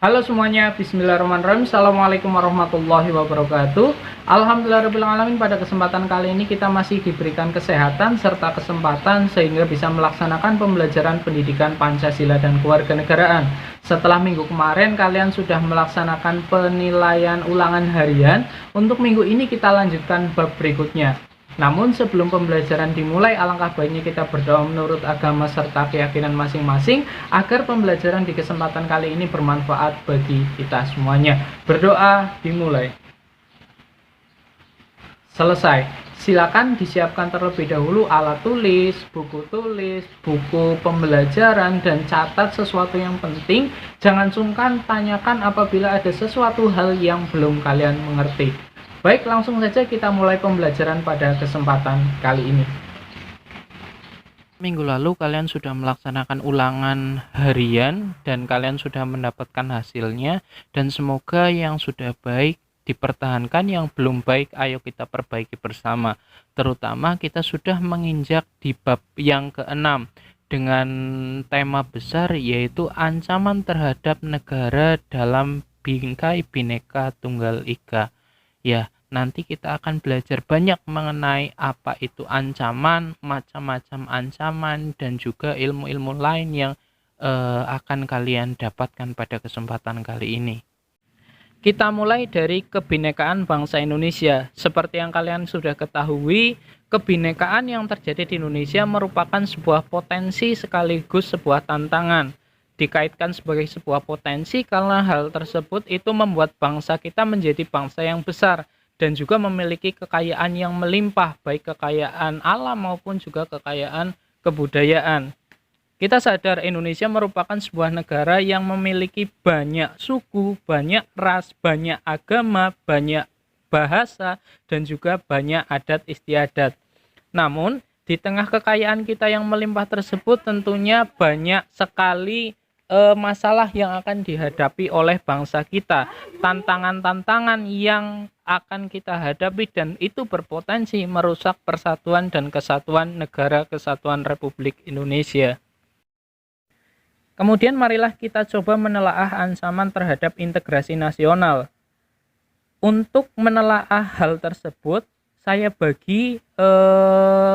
Halo semuanya, bismillahirrahmanirrahim. Assalamualaikum warahmatullahi wabarakatuh. Alhamdulillahirrahmanirrahim. Pada kesempatan kali ini kita masih diberikan kesehatan serta kesempatan sehingga bisa melaksanakan pembelajaran pendidikan Pancasila dan kewarganegaraan. Setelah minggu kemarin kalian sudah melaksanakan penilaian ulangan harian, untuk minggu ini kita lanjutkan bab berikutnya. Namun sebelum pembelajaran dimulai, alangkah baiknya kita berdoa menurut agama serta keyakinan masing-masing agar pembelajaran di kesempatan kali ini bermanfaat bagi kita semuanya. Berdoa dimulai. Selesai. Silakan disiapkan terlebih dahulu alat tulis, buku pembelajaran, dan catat sesuatu yang penting. Jangan sungkan tanyakan apabila ada sesuatu hal yang belum kalian mengerti. Baik, langsung saja kita mulai pembelajaran pada kesempatan kali ini. Minggu lalu kalian sudah melaksanakan ulangan harian dan kalian sudah mendapatkan hasilnya, dan semoga yang sudah baik dipertahankan, yang belum baik ayo kita perbaiki bersama. Terutama kita sudah menginjak di bab yang ke-6 dengan tema besar yaitu ancaman terhadap negara dalam bingkai Bhinneka Tunggal Ika. Ya, nanti kita akan belajar banyak mengenai apa itu ancaman, macam-macam ancaman, dan juga ilmu-ilmu lain yang akan kalian dapatkan pada kesempatan kali ini. Kita mulai dari kebinekaan bangsa Indonesia. Seperti yang kalian sudah ketahui, kebinekaan yang terjadi di Indonesia merupakan sebuah potensi sekaligus sebuah tantangan. Dikaitkan sebagai sebuah potensi karena hal tersebut itu membuat bangsa kita menjadi bangsa yang besar dan juga memiliki kekayaan yang melimpah, baik kekayaan alam maupun juga kekayaan kebudayaan. Kita sadar Indonesia merupakan sebuah negara yang memiliki banyak suku, banyak ras, banyak agama, banyak bahasa, dan juga banyak adat istiadat. Namun, di tengah kekayaan kita yang melimpah tersebut tentunya banyak sekali masalah yang akan dihadapi oleh bangsa kita, tantangan-tantangan yang akan kita hadapi, dan itu berpotensi merusak persatuan dan kesatuan negara kesatuan Republik Indonesia. Kemudian marilah kita coba menelaah ancaman terhadap integrasi nasional. Untuk menelaah hal tersebut, saya bagi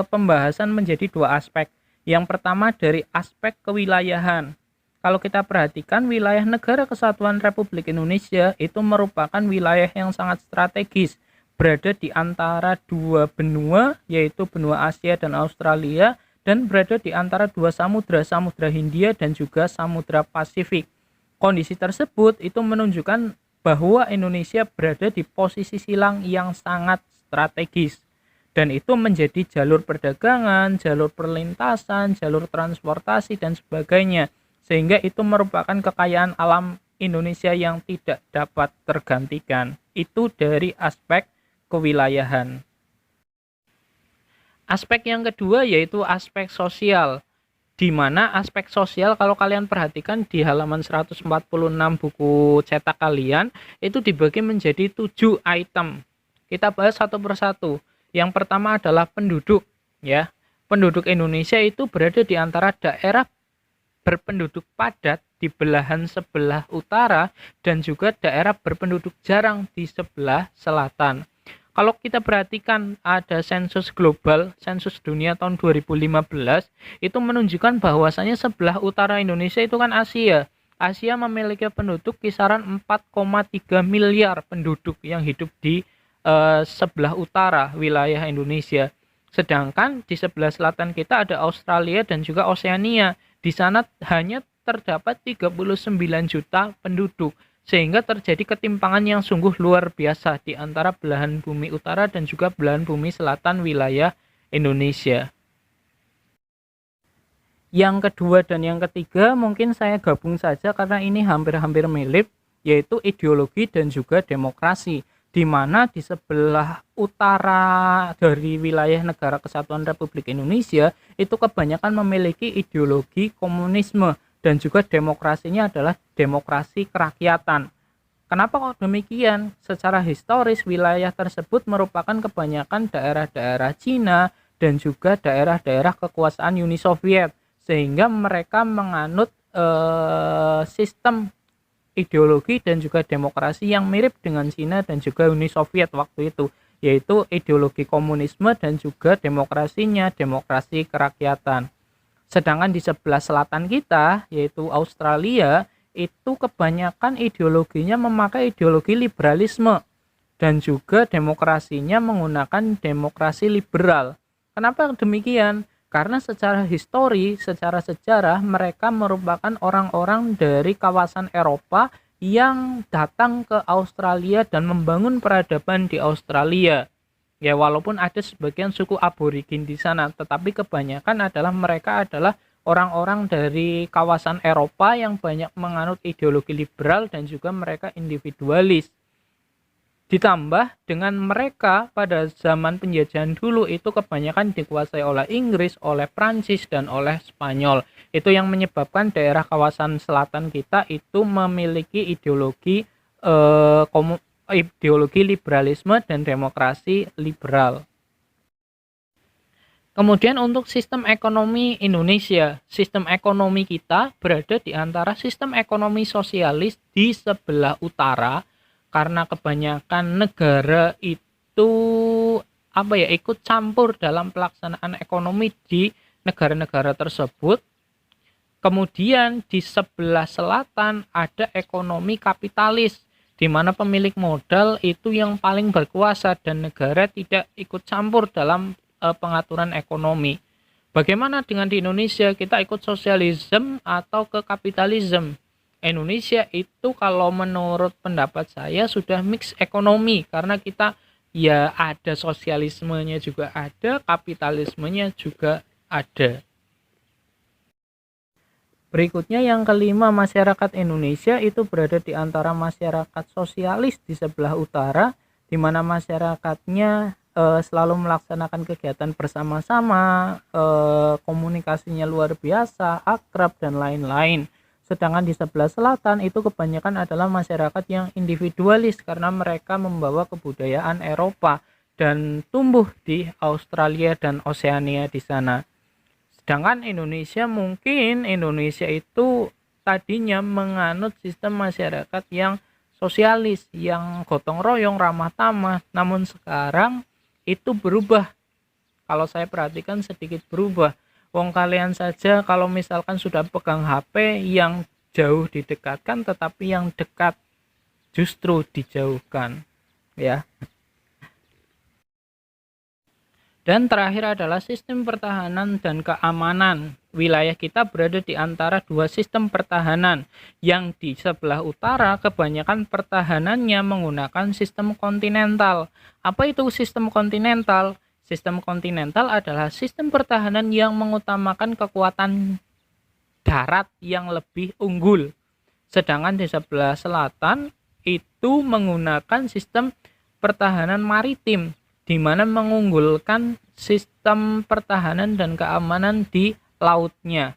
pembahasan menjadi dua aspek. Yang pertama dari aspek kewilayahan. Kalau kita perhatikan, wilayah negara kesatuan Republik Indonesia itu merupakan wilayah yang sangat strategis, berada di antara dua benua, yaitu benua Asia dan Australia, dan berada di antara dua samudra, Samudra Hindia dan juga Samudra Pasifik. Kondisi tersebut itu menunjukkan bahwa Indonesia berada di posisi silang yang sangat strategis, dan itu menjadi jalur perdagangan, jalur perlintasan, jalur transportasi, dan sebagainya. Sehingga itu merupakan kekayaan alam Indonesia yang tidak dapat tergantikan. Itu dari aspek kewilayahan. Aspek yang kedua yaitu aspek sosial, di mana aspek sosial kalau kalian perhatikan di halaman 146 buku cetak kalian, itu dibagi menjadi 7 item. Kita bahas satu persatu. Yang pertama adalah penduduk, ya. Penduduk Indonesia itu berada di antara daerah berpenduduk padat di belahan sebelah utara dan juga daerah berpenduduk jarang di sebelah selatan. Kalau kita perhatikan ada sensus global, sensus dunia tahun 2015, itu menunjukkan bahwasanya sebelah utara Indonesia itu kan Asia. Asia memiliki penduduk kisaran 4,3 miliar penduduk yang hidup di sebelah utara wilayah Indonesia. Sedangkan di sebelah selatan kita ada Australia dan juga Oseania. Di sana hanya terdapat 39 juta penduduk, sehingga terjadi ketimpangan yang sungguh luar biasa di antara belahan bumi utara dan juga belahan bumi selatan wilayah Indonesia. Yang kedua dan yang ketiga mungkin saya gabung saja karena ini hampir-hampir mirip, yaitu ideologi dan juga demokrasi, di mana di sebelah utara dari wilayah negara kesatuan Republik Indonesia itu kebanyakan memiliki ideologi komunisme dan juga demokrasinya adalah demokrasi kerakyatan. Kenapa kok demikian? Secara historis wilayah tersebut merupakan kebanyakan daerah-daerah Cina dan juga daerah-daerah kekuasaan Uni Soviet, sehingga mereka menganut sistem ideologi dan juga demokrasi yang mirip dengan Cina dan juga Uni Soviet waktu itu, yaitu ideologi komunisme dan juga demokrasinya demokrasi kerakyatan. Sedangkan di sebelah selatan kita, yaitu Australia, itu kebanyakan ideologinya memakai ideologi liberalisme dan juga demokrasinya menggunakan demokrasi liberal. Kenapa demikian? Karena secara histori, secara sejarah, mereka merupakan orang-orang dari kawasan Eropa yang datang ke Australia dan membangun peradaban di Australia. Ya, walaupun ada sebagian suku aborigin di sana, tetapi kebanyakan adalah mereka adalah orang-orang dari kawasan Eropa yang banyak menganut ideologi liberal dan juga mereka individualis. Ditambah dengan mereka pada zaman penjajahan dulu itu kebanyakan dikuasai oleh Inggris, oleh Prancis, dan oleh Spanyol. Itu yang menyebabkan daerah kawasan selatan kita itu memiliki ideologi liberalisme dan demokrasi liberal. Kemudian untuk sistem ekonomi Indonesia, sistem ekonomi kita berada di antara sistem ekonomi sosialis di sebelah utara, karena kebanyakan negara itu ikut campur dalam pelaksanaan ekonomi di negara-negara tersebut. Kemudian di sebelah selatan ada ekonomi kapitalis, di mana pemilik modal itu yang paling berkuasa dan negara tidak ikut campur dalam pengaturan ekonomi. Bagaimana dengan di Indonesia? Kita ikut sosialisme atau ke kapitalisme? Indonesia itu kalau menurut pendapat saya sudah mix ekonomi, karena kita ya ada sosialismenya juga ada, kapitalismenya juga ada. Berikutnya yang kelima, masyarakat Indonesia itu berada di antara masyarakat sosialis di sebelah utara, di mana masyarakatnya selalu melaksanakan kegiatan bersama-sama, komunikasinya luar biasa, akrab dan lain-lain. Sedangkan di sebelah selatan itu kebanyakan adalah masyarakat yang individualis karena mereka membawa kebudayaan Eropa dan tumbuh di Australia dan Oseania di sana. Sedangkan Indonesia itu tadinya menganut sistem masyarakat yang sosialis, yang gotong royong, ramah tamah, namun sekarang itu berubah. Kalau saya perhatikan sedikit berubah. Wong kalian saja kalau misalkan sudah pegang HP, yang jauh didekatkan tetapi yang dekat justru dijauhkan, ya. Dan terakhir adalah sistem pertahanan dan keamanan. Wilayah kita berada di antara dua sistem pertahanan. Yang di sebelah utara kebanyakan pertahanannya menggunakan sistem kontinental. Apa itu sistem kontinental? Sistem kontinental adalah sistem pertahanan yang mengutamakan kekuatan darat yang lebih unggul. Sedangkan di sebelah selatan itu menggunakan sistem pertahanan maritim, di mana mengunggulkan sistem pertahanan dan keamanan di lautnya.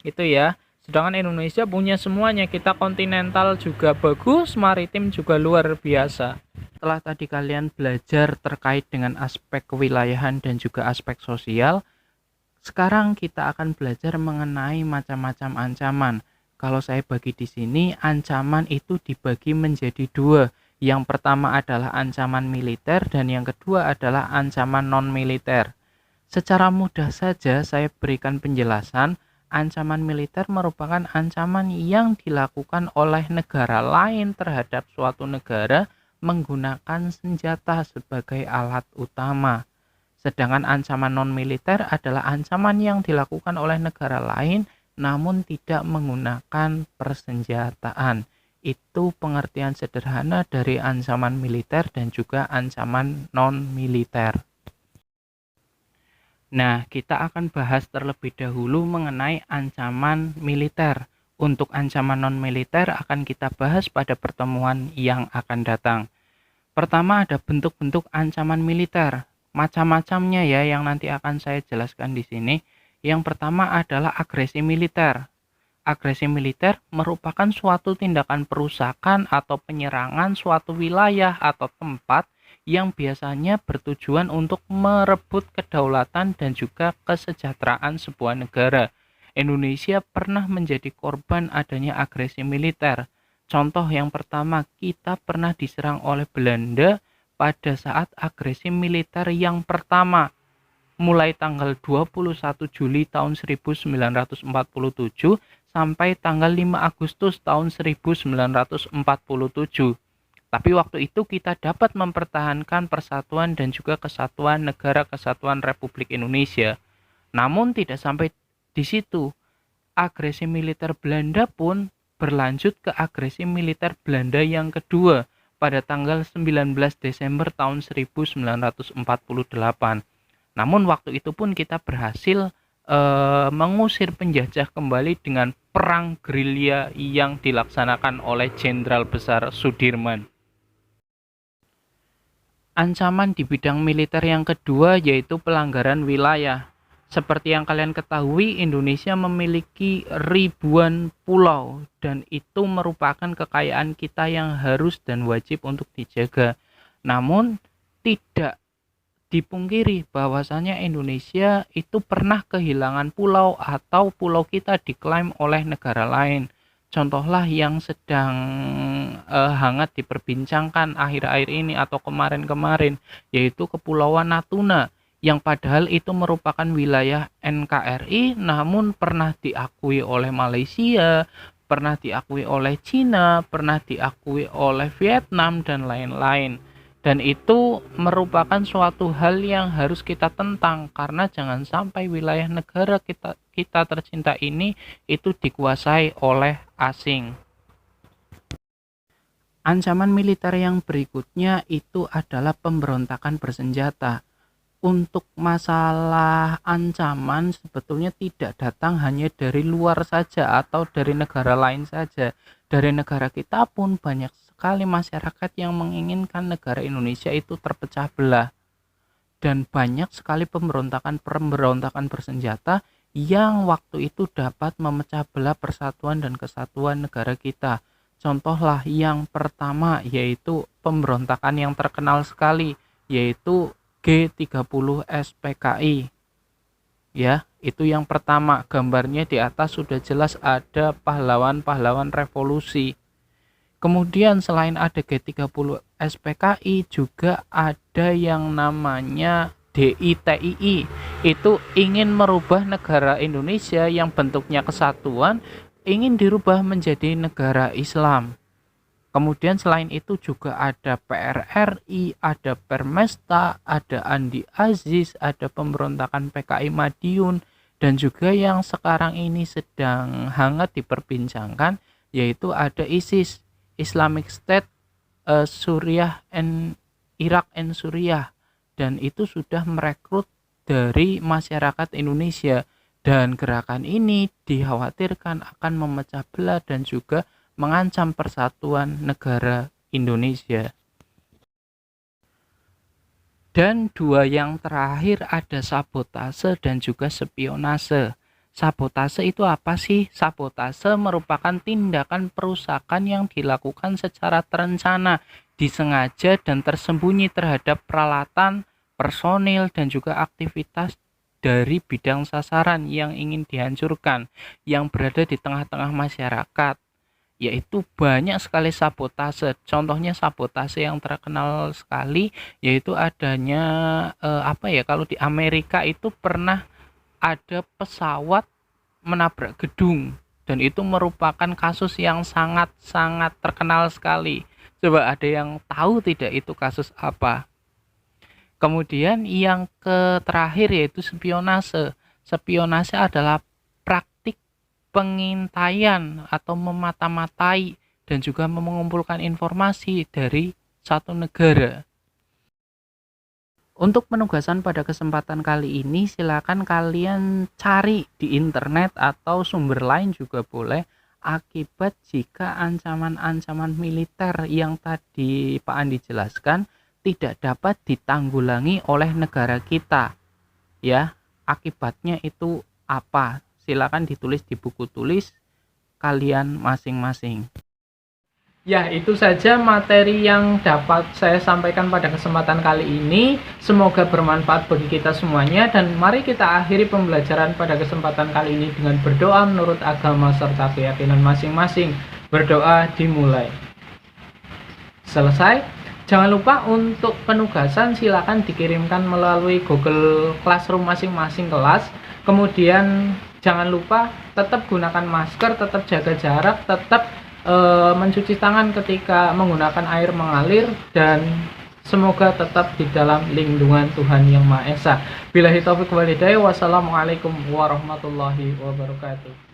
Itu ya. Sedangkan Indonesia punya semuanya. Kita kontinental juga bagus, maritim juga luar biasa. Setelah tadi kalian belajar terkait dengan aspek kewilayahan dan juga aspek sosial, sekarang kita akan belajar mengenai macam-macam ancaman. Kalau saya bagi di sini, ancaman itu dibagi menjadi dua. Yang pertama adalah ancaman militer dan yang kedua adalah ancaman non-militer. Secara mudah saja saya berikan penjelasan, ancaman militer merupakan ancaman yang dilakukan oleh negara lain terhadap suatu negara menggunakan senjata sebagai alat utama. Sedangkan ancaman non-militer adalah ancaman yang dilakukan oleh negara lain namun tidak menggunakan persenjataan. Itu pengertian sederhana dari ancaman militer dan juga ancaman non-militer. Nah, kita akan bahas terlebih dahulu mengenai ancaman militer. Untuk ancaman non-militer akan kita bahas pada pertemuan yang akan datang. Pertama ada bentuk-bentuk ancaman militer. Macam-macamnya ya yang nanti akan saya jelaskan di sini. Yang pertama adalah agresi militer. Agresi militer merupakan suatu tindakan perusakan atau penyerangan suatu wilayah atau tempat yang biasanya bertujuan untuk merebut kedaulatan dan juga kesejahteraan sebuah negara. Indonesia pernah menjadi korban adanya agresi militer. Contoh yang pertama, kita pernah diserang oleh Belanda pada saat agresi militer yang pertama, mulai tanggal 21 Juli tahun 1947 sampai tanggal 5 Agustus tahun 1947. Tapi waktu itu kita dapat mempertahankan persatuan dan juga kesatuan Negara Kesatuan Republik Indonesia. Namun tidak sampai di situ. Agresi militer Belanda pun berlanjut ke agresi militer Belanda yang kedua pada tanggal 19 Desember tahun 1948. Namun waktu itu pun kita berhasil mengusir penjajah kembali dengan perang gerilya yang dilaksanakan oleh Jenderal Besar Sudirman. Ancaman di bidang militer yang kedua yaitu pelanggaran wilayah. Seperti yang kalian ketahui, Indonesia memiliki ribuan pulau dan itu merupakan kekayaan kita yang harus dan wajib untuk dijaga. Namun tidak dipungkiri bahwasanya Indonesia itu pernah kehilangan pulau atau pulau kita diklaim oleh negara lain. Contohlah yang sedang hangat diperbincangkan akhir-akhir ini atau kemarin-kemarin, yaitu Kepulauan Natuna, yang padahal itu merupakan wilayah NKRI namun pernah diakui oleh Malaysia, pernah diakui oleh Cina, pernah diakui oleh Vietnam dan lain-lain. Dan itu merupakan suatu hal yang harus kita tentang, karena jangan sampai wilayah negara kita tercinta ini itu dikuasai oleh asing. Ancaman militer yang berikutnya itu adalah pemberontakan bersenjata. Untuk masalah ancaman sebetulnya tidak datang hanya dari luar saja atau dari negara lain saja. Dari negara kita pun banyak sekali masyarakat yang menginginkan negara Indonesia itu terpecah belah. Dan banyak sekali pemberontakan bersenjata yang waktu itu dapat memecah belah persatuan dan kesatuan negara kita. Contohlah yang pertama yaitu pemberontakan yang terkenal sekali, yaitu G30 SPKI. Ya, itu yang pertama. Gambarnya di atas sudah jelas ada pahlawan-pahlawan revolusi. Kemudian selain ada G30 SPKI juga ada yang namanya DITII. Itu ingin merubah negara Indonesia yang bentuknya kesatuan, ingin dirubah menjadi negara Islam. Kemudian selain itu juga ada PRRI, ada Permesta, ada Andi Aziz, ada pemberontakan PKI Madiun, dan juga yang sekarang ini sedang hangat diperbincangkan yaitu ada ISIS, Islamic State, Suriah and Iraq and Suriah, dan itu sudah merekrut dari masyarakat Indonesia, dan gerakan ini dikhawatirkan akan memecah belah dan juga mengancam persatuan negara Indonesia. Dan dua yang terakhir ada sabotase dan juga spionase. Sabotase itu apa sih? Sabotase merupakan tindakan perusakan yang dilakukan secara terencana, disengaja dan tersembunyi terhadap peralatan, personil, dan juga aktivitas dari bidang sasaran yang ingin dihancurkan, yang berada di tengah-tengah masyarakat. Yaitu banyak sekali sabotase. Contohnya sabotase yang terkenal sekali yaitu adanya kalau di Amerika itu pernah ada pesawat menabrak gedung, dan itu merupakan kasus yang sangat-sangat terkenal sekali. Coba ada yang tahu tidak itu kasus apa? Kemudian yang terakhir yaitu spionase. Spionase adalah praktik pengintaian atau memata-matai dan juga mengumpulkan informasi dari satu negara. Untuk penugasan pada kesempatan kali ini, silakan kalian cari di internet atau sumber lain juga boleh, akibat jika ancaman-ancaman militer yang tadi Pak Andi jelaskan tidak dapat ditanggulangi oleh negara kita. Ya, akibatnya itu apa? Silakan ditulis di buku tulis kalian masing-masing. Ya, itu saja materi yang dapat saya sampaikan pada kesempatan kali ini. Semoga bermanfaat bagi kita semuanya, dan mari kita akhiri pembelajaran pada kesempatan kali ini dengan berdoa menurut agama serta keyakinan masing-masing. Berdoa dimulai. Selesai. Jangan lupa untuk penugasan silakan dikirimkan melalui Google Classroom masing-masing kelas. Kemudian jangan lupa tetap gunakan masker, tetap jaga jarak, tetap mencuci tangan ketika menggunakan air mengalir, dan semoga tetap di dalam lindungan Tuhan Yang Maha Esa. Billahi taufiq wal hidayah. Wassalamualaikum warahmatullahi wabarakatuh.